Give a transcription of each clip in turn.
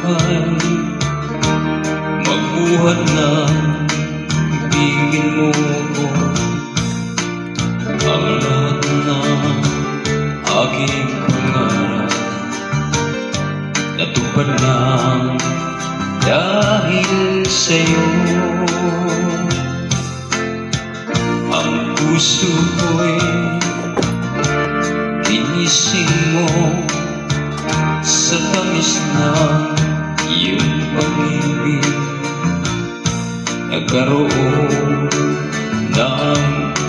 buhay. Magbuhat na ibigin mo ko ang lahat ng aking pangarap. Natupad lang dahil sa'yo. Ang puso ko'y ginising mo sa tamis ng iyong pag-ibig. Nagkaroon ng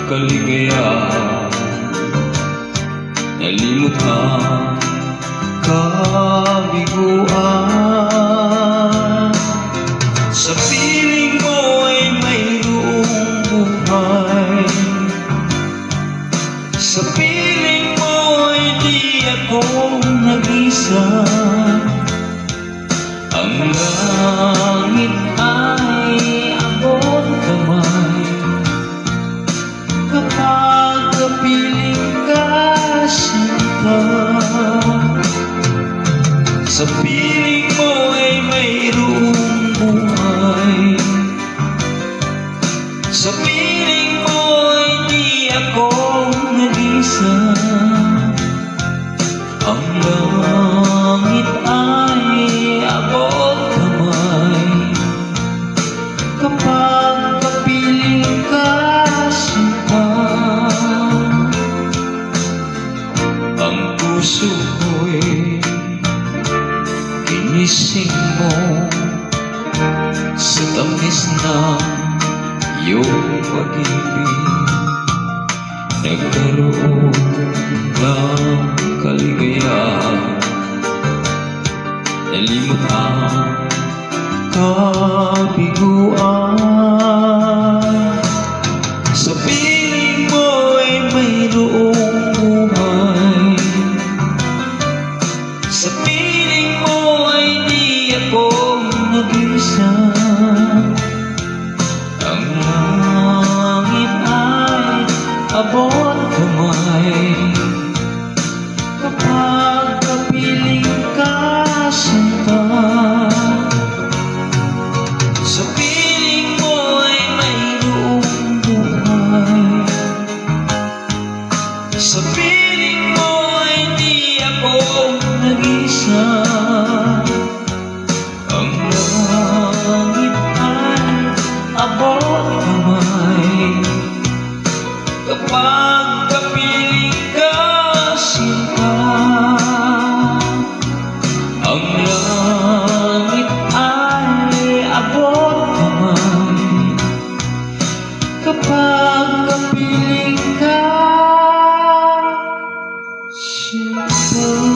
kaligayahan, nalimot ang kabiguan. Sa piling mo ay mayroong buhay, sa piling mo ay di ako nag-isa. Ang langit ay abot kamay kapag kapiling ka, sinta. Sa piling mo ay mayroong buhay, sa piling mo ay di ako nag-isa. Ang langit ay abot kamay kapag kapiling ka, sinta. Ang puso ko'y ginising mo sa tamis ng iyong pag-ibig. Nagkaroon ng kaligayahan, nalimot ang kabiguan. Sa piling mo ay mayroong buhay, sa piling mo ay di ako nag-isa. Ang langit ay abot kamay kapag kapiling ka, sinta. Sa piling mo ay mayroong buhay, sa piling mo ay di ako nag-isa. Ang langit ay abot kamay kapag kapiling ka, sinta. Ang langit ay abot kamay kapag kapiling ka, sinta.